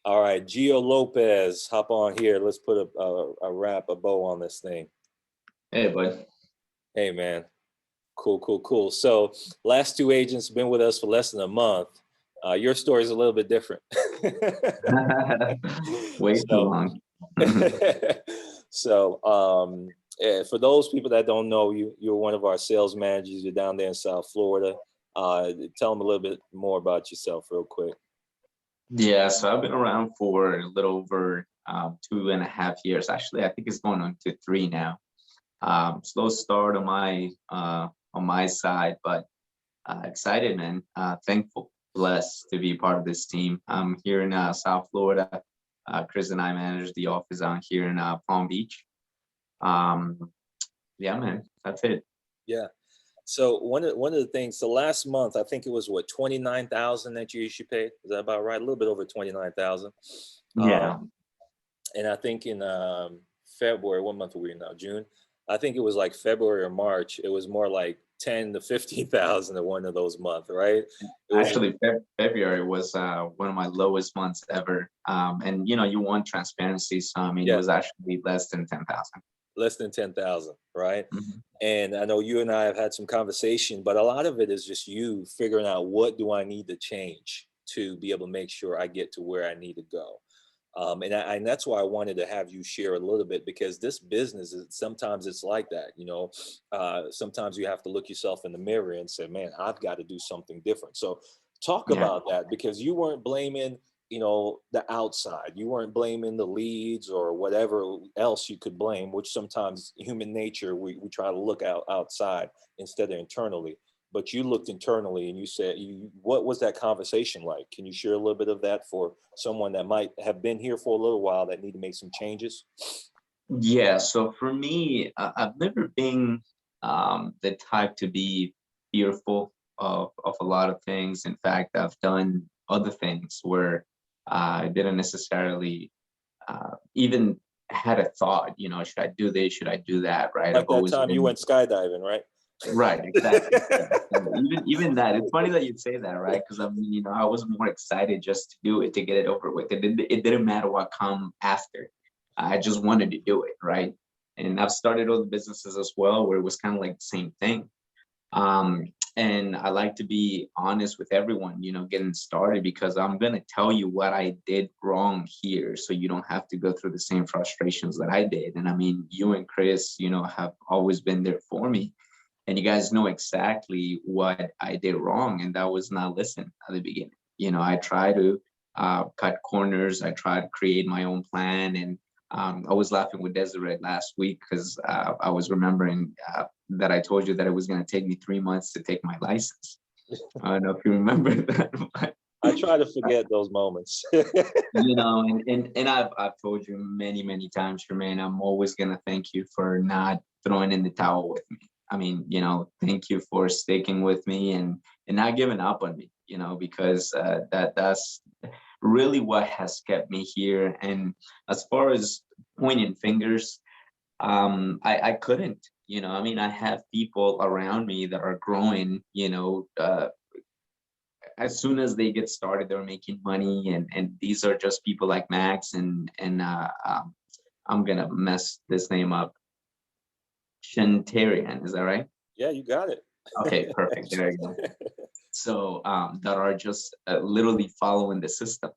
All right. Gio Lopez, hop on here. Let's put a bow on this thing. Hey, bud. Hey, man. Cool. So last two agents been with us for less than a month. Your story is a little bit different. Way too long. So for those people that don't know you, you're one of our sales managers. You're down there in South Florida. Tell them a little bit more about yourself real quick. Yeah, so I've been around for a little over 2.5 years. Actually, I think it's going on to 3 now. Slow start on my side, but excited, man. Thankful, blessed to be part of this team. I'm here in South Florida. Chris and I manage the office out here in Palm Beach. Yeah, man, that's it. Yeah. So one of the things, so last month, I think it was 29,000 that you paid. Is that about right? A little bit over 29,000. Yeah. And I think in February, what month are we in now? June. I think it was like February or March. It was more like 10 to 15,000 in one of those months, right? Actually, February was one of my lowest months ever. And you want transparency, so I mean, It was actually less than 10,000. Less than 10,000, right? Mm-hmm. And I know you and I have had some conversation, but a lot of it is just you figuring out, what do I need to change to be able to make sure I get to where I need to go. And that's why I wanted to have you share a little bit, because this business is sometimes it's like that, sometimes you have to look yourself in the mirror and say, man, I've got to do something different. So talk about that, because you weren't blaming, the outside. You weren't blaming the leads or whatever else you could blame, which sometimes human nature, we try to look outside instead of internally. But you looked internally and you said, what was that conversation like? Can you share a little bit of that for someone that might have been here for a little while that need to make some changes? Yeah, so for me, I've never been the type to be fearful of a lot of things. In fact, I've done other things where I didn't necessarily even had a thought, should I do this? Should I do that? Right. Like that time you went skydiving, right? Right, exactly. Even that, it's funny that you'd say that, right? Because I mean, I was more excited just to do it, to get it over with. It didn't matter what come after. I just wanted to do it, right? And I've started other businesses as well, where it was kind of like the same thing. And I like to be honest with everyone, getting started, because I'm going to tell you what I did wrong here, so you don't have to go through the same frustrations that I did. And I mean, you and Chris, have always been there for me. And you guys know exactly what I did wrong, and that was not listen at the beginning. I try to cut corners. I try to create my own plan. And I was laughing with Desiree last week, because I was remembering that I told you that it was going to take me 3 months to take my license. I don't know if you remember that. But I try to forget those moments. And I've told you many times, Jermaine, I'm always going to thank you for not throwing in the towel with me. I mean, thank you for sticking with me and not giving up on me, because that's really what has kept me here. And as far as pointing fingers, I couldn't, I mean, I have people around me that are growing, as soon as they get started, they're making money. And these are just people like Max and I'm going to mess this name up. Shantarian, is that right? Yeah, you got it. Okay, perfect. There you go. So that are just literally following the system,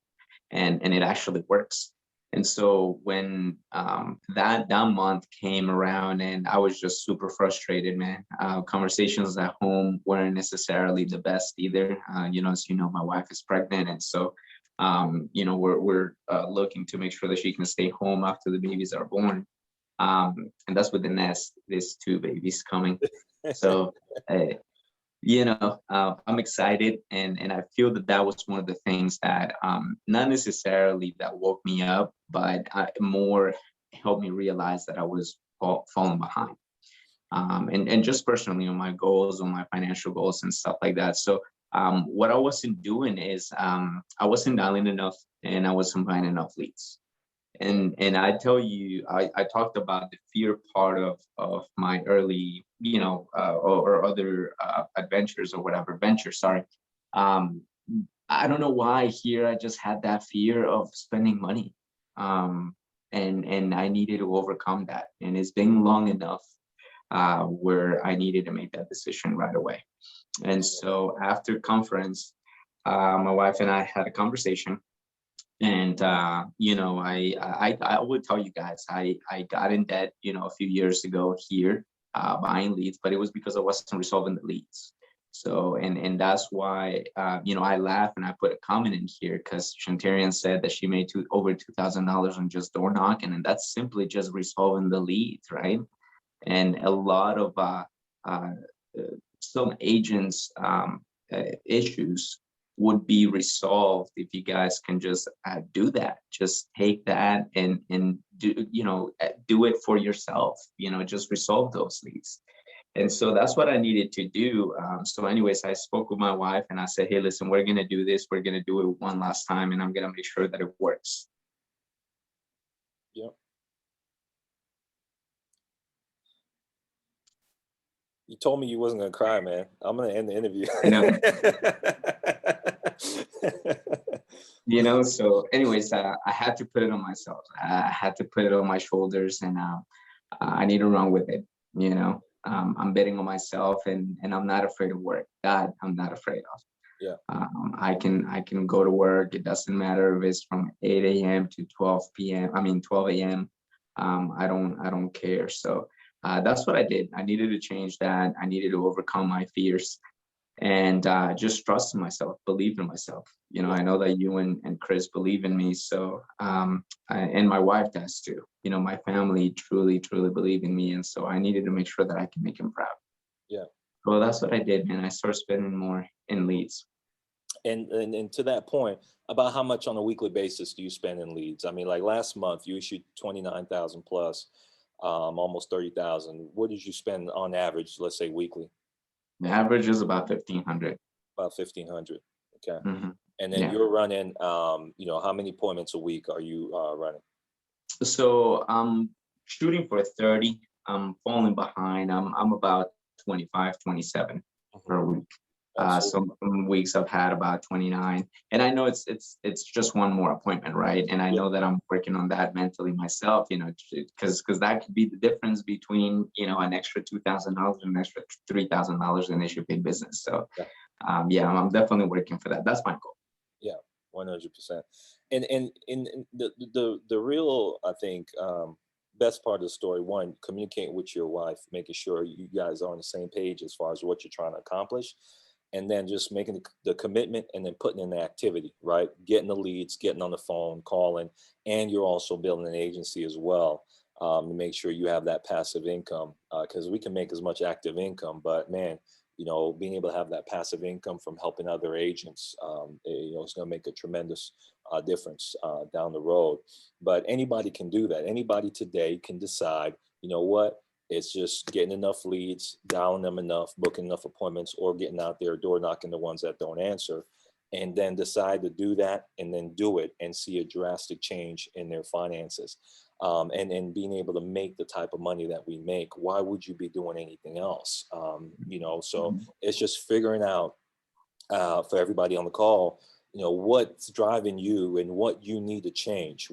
and it actually works. And so when that month came around, and I was just super frustrated, man. Conversations at home weren't necessarily the best either. As you know, my wife is pregnant, and so we're looking to make sure that she can stay home after the babies are born. And that's with the nest, there's two babies coming. So, I'm excited, and I feel that that was one of the things that not necessarily that woke me up, but more helped me realize that I was falling behind. And just personally on my goals, on my financial goals and stuff like that. So what I wasn't doing is I wasn't dialing enough, and I wasn't buying enough leads. And I tell you, I talked about the fear part of my early, or other adventures or whatever ventures. Sorry, um, I don't know why here I just had that fear of spending money, and I needed to overcome that. And it's been long enough where I needed to make that decision right away. And so after conference, my wife and I had a conversation. And I would tell you guys, I got in debt, a few years ago here, buying leads, but it was because I wasn't resolving the leads. So and that's why I laugh and I put a comment in here because Shantarian said that she made over $2,000 on just door knocking, and that's simply just resolving the leads, right? And a lot of uh, some agents' issues would be resolved if you guys can just do that. Just take that and do it for yourself. Just resolve those leads. And so that's what I needed to do. So, anyways, I spoke with my wife and I said, "Hey, listen, we're gonna do this. We're gonna do it one last time, and I'm gonna make sure that it works." Yep. You told me you wasn't gonna cry, man. I'm gonna end the interview. I know. So anyways, I had to put it on myself. I had to put it on my shoulders, and I need to run with it. I'm betting on myself, and I'm not afraid of work. That I'm not afraid of. Yeah. I can go to work. It doesn't matter if it's from 8 a.m. to 12 p.m. 12 a.m. I don't care. So that's what I did. I needed to change that. I needed to overcome my fears, and just trust in myself, believe in myself. I know that you and Chris believe in me. So and my wife does too. My family truly believe in me, and so I needed to make sure that I can make him proud. Yeah. Well, that's what I did, man. I started spending more in leads. And to that point, about how much on a weekly basis do you spend in leads? I mean, like last month you issued 29,000 plus, almost 30,000. What did you spend on average, let's say weekly? The average is about 1,500. About 1,500. Okay. Mm-hmm. And then Yeah. you're running, how many appointments a week are you running? So I'm shooting for 30. I'm falling behind. I'm about 25, 27 per week. Some weeks I've had about 29, and I know it's just one more appointment, right? And I know that I'm working on that mentally myself, because that could be the difference between an extra $2,000 and an extra $3,000 in issue paid business. So, I'm definitely working for that. That's my goal. Yeah, 100%. And the real, I think, best part of the story, one, communicating with your wife, making sure you guys are on the same page as far as what you're trying to accomplish. And then just making the commitment and then putting in the activity, right? Getting the leads, getting on the phone, calling, and you're also building an agency as well, to make sure you have that passive income, because we can make as much active income, but man, being able to have that passive income from helping other agents, it's going to make a tremendous difference down the road. But anybody can do that. Anybody today can decide, what? It's just getting enough leads, dialing them enough, booking enough appointments, or getting out there, door knocking the ones that don't answer, and then decide to do that and then do it and see a drastic change in their finances. And being able to make the type of money that we make. Why would you be doing anything else? So it's just figuring out for everybody on the call, what's driving you and what you need to change.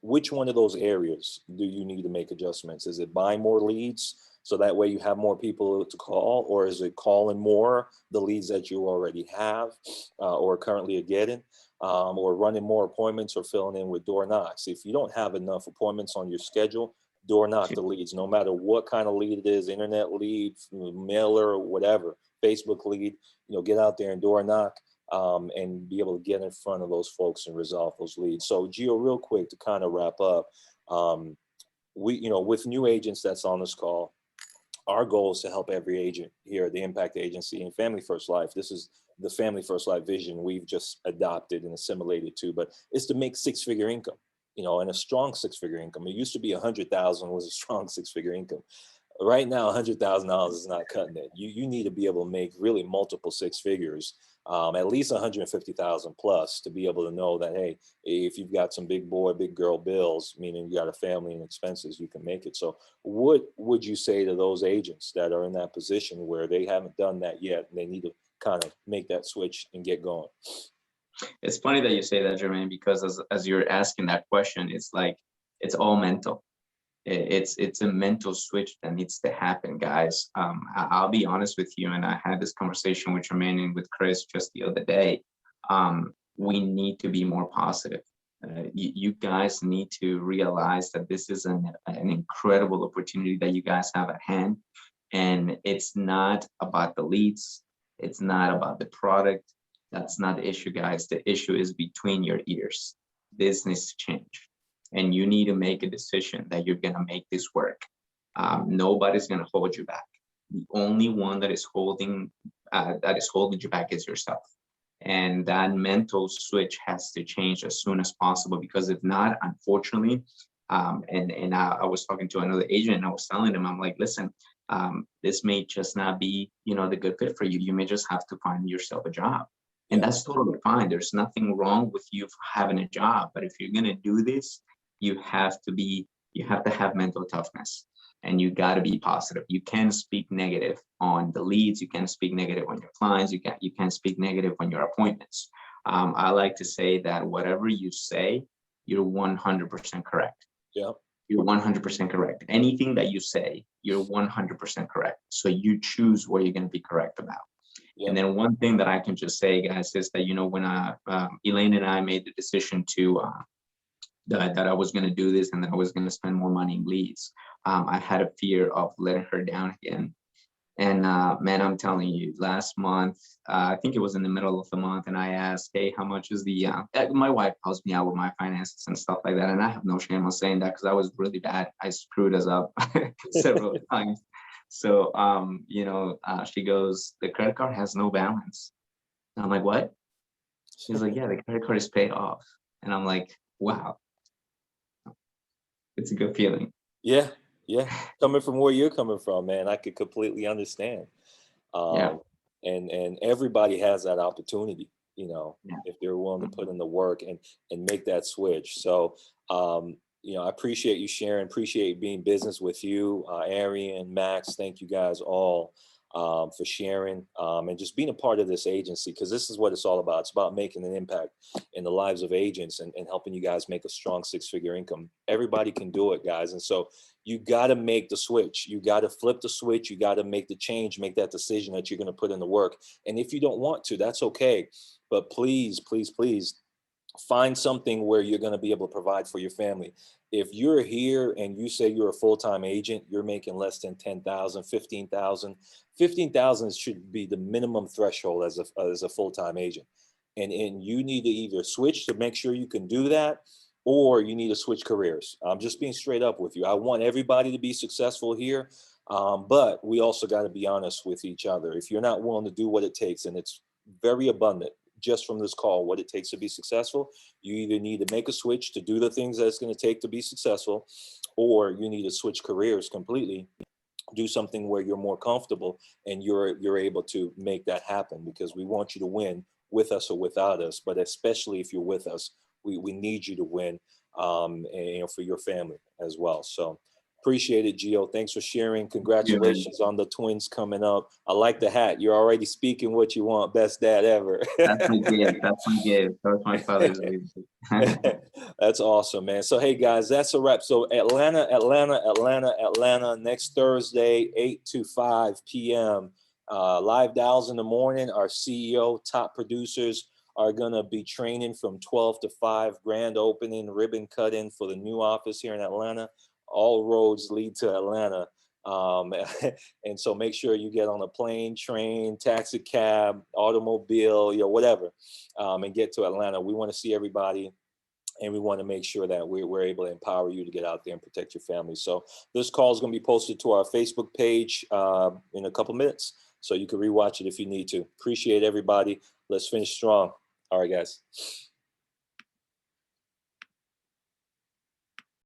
Which one of those areas do you need to make adjustments? Is it buying more leads? So that way you have more people to call, or is it calling more the leads that you already have or currently are getting, or running more appointments or filling in with door knocks? If you don't have enough appointments on your schedule, door knock the leads, no matter what kind of lead it is, internet lead, mailer, whatever, Facebook lead, get out there and door knock and be able to get in front of those folks and resolve those leads. So Gio, real quick to kind of wrap up, with new agents that's on this call, our goal is to help every agent here at the Impact Agency and Family First Life. This is the Family First Life vision we've just adopted and assimilated to, but it's to make six-figure income, and a strong six-figure income. It used to be 100,000 was a strong six-figure income. Right now, $100,000 is not cutting it. You need to be able to make really multiple six figures, at least 150,000 plus, to be able to know that, hey, if you've got some big boy, big girl bills, meaning you got a family and expenses, you can make it. So what would you say to those agents that are in that position where they haven't done that yet and they need to kind of make that switch and get going? It's funny that you say that, Jermaine, because as you're asking that question, it's like, it's all mental. It's a mental switch that needs to happen, guys. I'll be honest with you, and I had this conversation with Jermaine and with Chris just the other day. We need to be more positive. You guys need to realize that this is an incredible opportunity that you guys have at hand, and it's not about the leads. It's not about the product. That's not the issue, guys. The issue is between your ears. This needs to change. And you need to make a decision that you're going to make this work. Nobody's going to hold you back. The only one that is holding you back is yourself. And that mental switch has to change as soon as possible, because if not, unfortunately, I was talking to another agent and I was telling him, I'm like, listen, this may just not be, the good fit for you. You may just have to find yourself a job. And that's totally fine. There's nothing wrong with you having a job. But if you're going to do this, you have to have mental toughness, and you got to be positive. You can't speak negative on the leads. You can't speak negative on your clients. You can't speak negative on your appointments. I like to say that whatever you say, you're 100% correct. Yeah. You're 100% correct. Anything that you say, you're 100% correct. So you choose what you're going to be correct about. Yep. And then one thing that I can just say, guys, is that, when Elaine and I made the decision to that I was going to do this and that I was going to spend more money in leads, I had a fear of letting her down again. And man, I'm telling you, last month, I think it was in the middle of the month, and I asked, hey, how much is the, my wife helps me out with my finances and stuff like that. And I have no shame on saying that, because I was really bad. I screwed us up several times. So, she goes, the credit card has no balance. And I'm like, what? She's like, yeah, the credit card is paid off. And I'm like, wow. It's a good feeling. Yeah. Coming from where you're coming from, man, I could completely understand. Yeah. And everybody has that opportunity, if they're willing to put in the work and make that switch. So, I appreciate you sharing, appreciate being business with you, Arian, Max. Thank you guys all for sharing and just being a part of this agency, because this is what it's all about. It's about making an impact in the lives of agents and helping you guys make a strong six-figure income. Everybody can do it, guys. And so you got to make the switch. You got to flip the switch. You got to make the change, make that decision that you're going to put in the work. And if you don't want to, that's okay. But please, please, please, find something where you're going to be able to provide for your family. If you're here and you say you're a full-time agent, you're making less than 10,000, 15,000. 15,000 should be the minimum threshold as a full-time agent. And you need to either switch to make sure you can do that, or you need to switch careers. I'm just being straight up with you. I want everybody to be successful here, but we also got to be honest with each other. If you're not willing to do what it takes, and it's very abundant just from this call, what it takes to be successful, you either need to make a switch to do the things that it's going to take to be successful, or you need to switch careers completely, do something where you're more comfortable and you're able to make that happen, because we want you to win with us or without us. But especially if you're with us, we need you to win, and for your family as well. So Appreciate it, Gio. Thanks for sharing. Congratulations on the twins coming up. I like the hat. You're already speaking what you want. Best dad ever. That's my gift. That's my gift. That's my father's gift. That's awesome, man. So, hey, guys, that's a wrap. So, Atlanta, next Thursday, 8 to 5 p.m. Live dials in the morning. Our CEO, top producers are going to be training from 12 to 5, grand opening, ribbon cutting for the new office here in Atlanta. All roads lead to Atlanta. And so make sure you get on a plane, train, taxi cab, automobile, whatever, and get to Atlanta. We want to see everybody, and we want to make sure that we're able to empower you to get out there and protect your family. So this call is going to be posted to our Facebook page in a couple minutes, so you can rewatch it if you need to. Appreciate everybody. Let's finish strong. All right, guys.